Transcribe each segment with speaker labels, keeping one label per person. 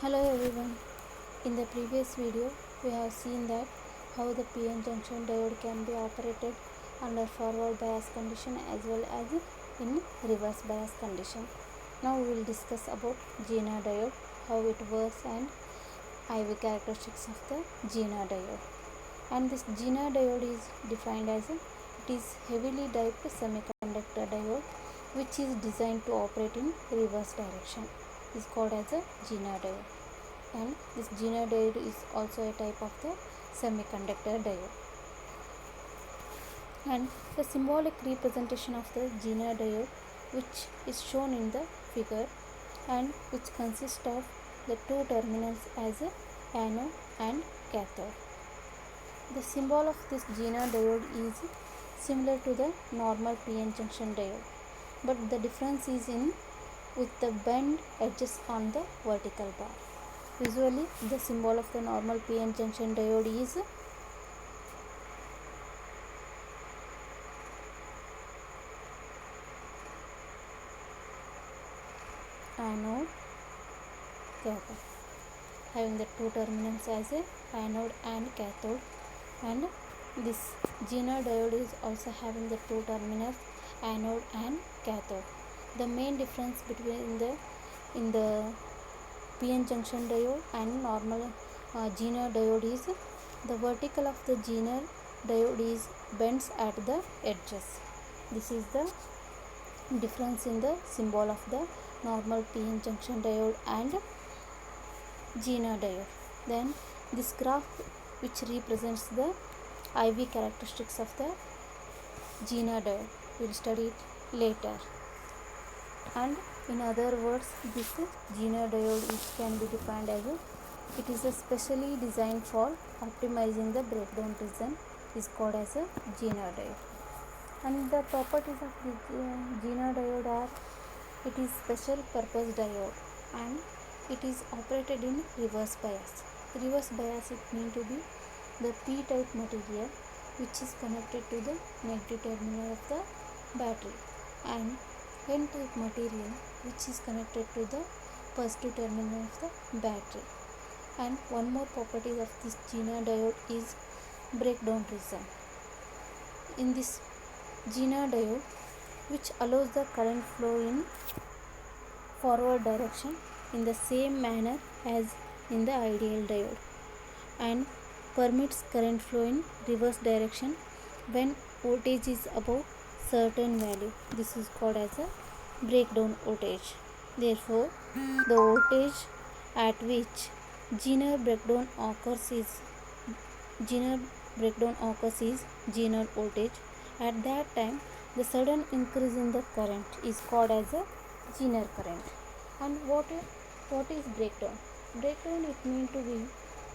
Speaker 1: Hello everyone. In the previous video, we have seen that how the PN junction diode can be operated under forward bias condition as well as in reverse bias condition. Now we will discuss about Zener diode, how it works and IV characteristics of the Zener diode. And this Zener diode is defined as it is heavily doped semiconductor diode which is designed to operate in reverse direction. Is called as a Zener diode. And this Zener diode is also a type of the semiconductor diode. And the symbolic representation of the Zener diode, which is shown in the figure and which consists of the two terminals as a anode and cathode. The symbol of this Zener diode is similar to the normal PN junction diode, but the difference is in with the bend edges on the vertical bar. Usually the symbol of the normal PN junction diode is anode cathode, having the two terminals as a anode and cathode, and this Zener diode is also having the two terminals anode and cathode. The main difference between the PN junction diode and normal Zener diode is the vertical of the Zener diode is bends at the edges. This is the difference in the symbol of the normal PN junction diode and Zener diode. Then this graph which represents the IV characteristics of the Zener diode, we will study it later. And in other words, this Zener diode can be defined as it is specially designed for optimizing the breakdown region, is called as a Zener diode. And the properties of the Zener diode are it is special purpose diode and it is operated in reverse bias. Reverse bias it means to be the p-type material which is connected to the negative terminal of the battery, and n-type material which is connected to the positive terminal of the battery. And one more property of this Zener diode is breakdown region. In this Zener diode, which allows the current flow in forward direction in the same manner as in the ideal diode, and permits current flow in reverse direction when voltage is above certain value. This is called as a breakdown voltage. Therefore, the voltage at which Zener breakdown occurs is Zener voltage. At that time, the sudden increase in the current is called as a Zener current. And what is breakdown? Breakdown it means to be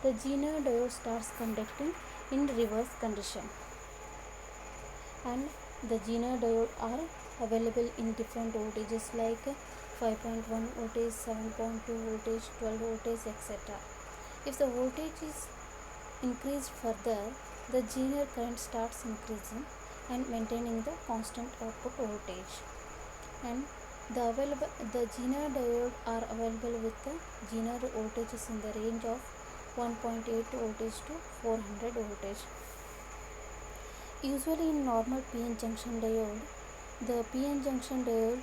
Speaker 1: the Zener diode starts conducting in reverse condition, and the Zener diode are available in different voltages like 5.1 voltage, 7.2 voltage, 12 voltage, etc. If the voltage is increased further, the Zener current starts increasing and maintaining the constant output voltage. And the Zener diode are available with the Zener voltages in the range of 1.8 voltage to 400 voltage. Usually in normal PN junction diode, the PN junction diode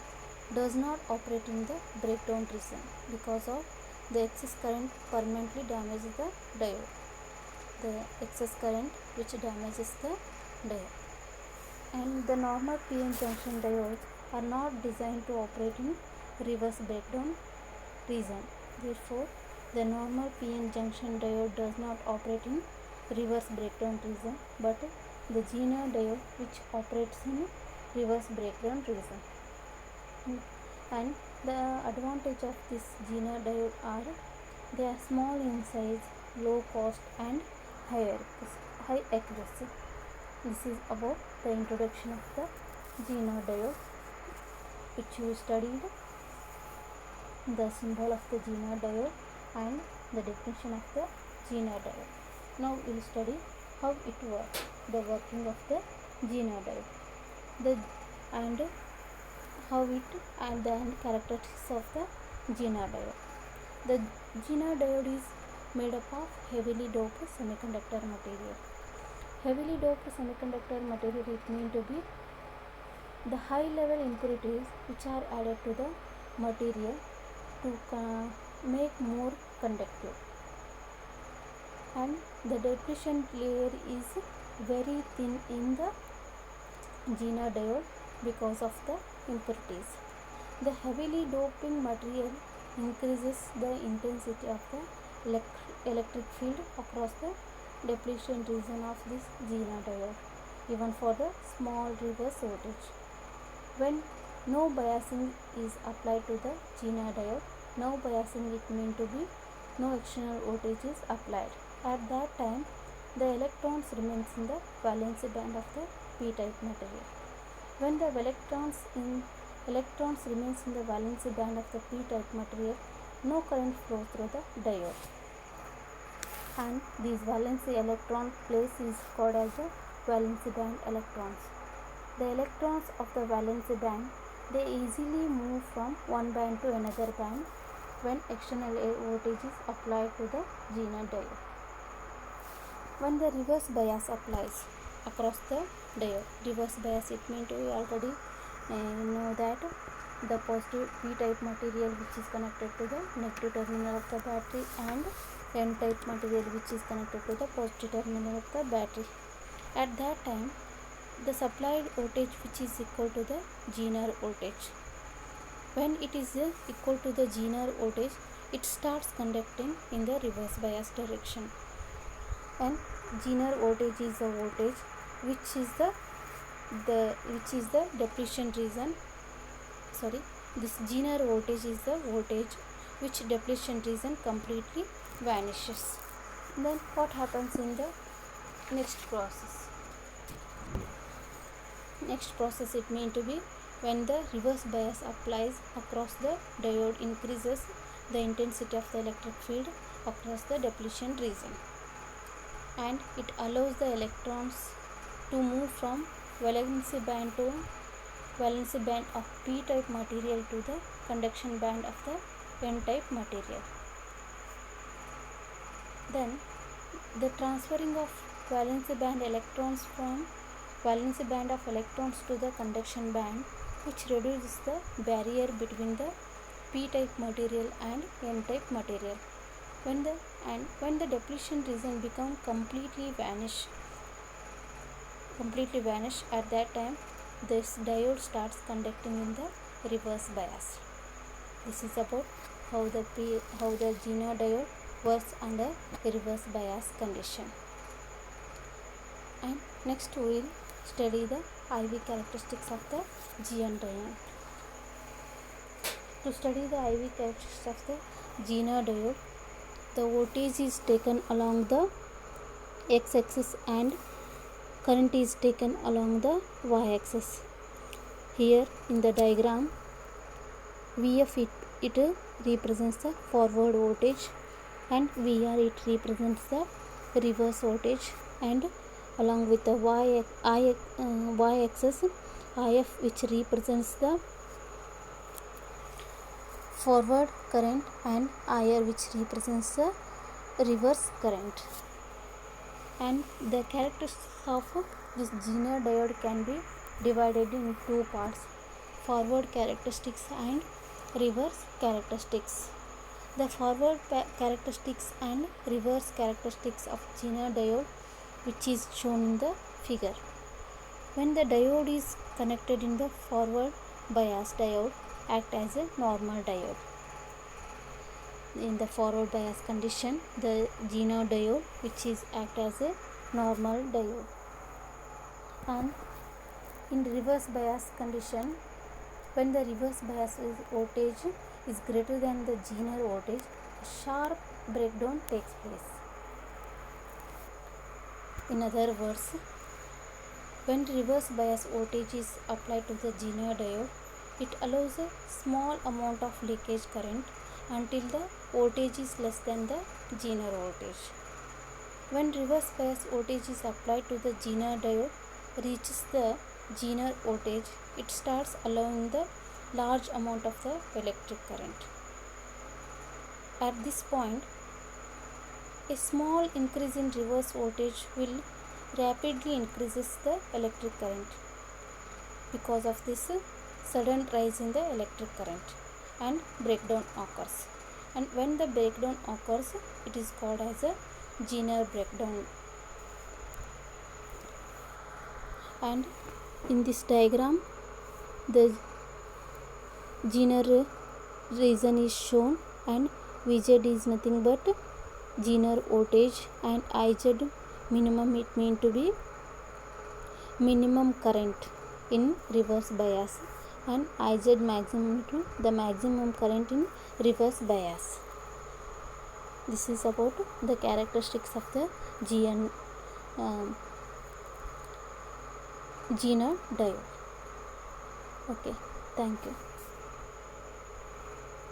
Speaker 1: does not operate in the breakdown region because of the excess current permanently damages the diode. The excess current which damages the diode. And the normal PN junction diodes are not designed to operate in reverse breakdown region. Therefore, the normal PN junction diode does not operate in reverse breakdown region, but the Zener diode which operates in reverse breakdown region. And the advantage of this Zener diode are they are small in size, low cost and high accuracy. This is about the introduction of the Zener diode, which you studied the symbol of the Zener diode and the definition of the Zener diode. Now we will study how it works, the working of the Zener diode, and how it and the characteristics of the Zener diode. The Zener diode is made up of heavily doped semiconductor material. Heavily doped semiconductor material is meant to be the high level impurities which are added to the material to make more conductive, and the depletion layer is very thin in the Zener diode because of the impurities. The heavily doping material increases the intensity of the electric field across the depletion region of this Zener diode, even for the small reverse voltage. When no biasing is applied to the Zener diode, no biasing it means to be no external voltage is applied. At that time, the electrons remains in the valence band of the p-type material. When the electrons remains in the valence band of the p-type material, no current flows through the diode, and these valence electron place is called as the valence band electrons. The electrons of the valence band, they easily move from one band to another band when external voltage is applied to the Zener diode. When the reverse bias applies across the diode, reverse bias it means we already know that the positive p-type material which is connected to the negative terminal of the battery, and n-type material which is connected to the positive terminal of the battery. At that time, the supplied voltage which is equal to the Zener voltage. When it is equal to the Zener voltage, it starts conducting in the reverse bias direction, and Zener voltage is the voltage which is the depletion region. This Zener voltage is the voltage which depletion region completely vanishes. Then what happens in the next process? Next process it means to be when the reverse bias applies across the diode, increases the intensity of the electric field across the depletion region, and it allows the electrons to move from valence band of p-type material to the conduction band of the n-type material. Then the transferring of valence band electrons from valence band of electrons to the conduction band, which reduces the barrier between the p-type material and n-type material. When the depletion region become completely vanish, at that time this diode starts conducting in the reverse bias. This is about how the Zener diode works under reverse bias condition. And next we will study the IV characteristics of the Zener diode. To study the IV characteristics of the Zener diode, the voltage is taken along the x-axis and current is taken along the y-axis. Here in the diagram, Vf it represents the forward voltage, and Vr it represents the reverse voltage, and along with the y-axis, If which represents the forward current, and IR which represents the reverse current. And the characteristics of this Zener diode can be divided in two parts: forward characteristics and reverse characteristics. The forward characteristics and reverse characteristics of Zener diode, which is shown in the figure. When the diode is connected in the forward bias, diode act as a normal diode. In the forward bias condition, the Zener diode which is act as a normal diode. And in reverse bias condition, when the reverse bias voltage is greater than the Zener voltage, a sharp breakdown takes place. In other words, when reverse bias voltage is applied to the Zener diode, it allows a small amount of leakage current until the voltage is less than the Zener voltage. When reverse bias voltage is applied to the Zener diode reaches the Zener voltage, it starts allowing the large amount of the electric current. At this point, a small increase in reverse voltage will rapidly increases the electric current. Because of this sudden rise in the electric current and breakdown occurs. And when the breakdown occurs, it is called as a Zener breakdown. And in this diagram, the Zener reason is shown, and Vz is nothing but Zener voltage, and Iz minimum, it mean to be minimum current in reverse bias, and Iz maximum to the maximum current in reverse bias. This is about the characteristics of the Zener diode. Okay, thank you.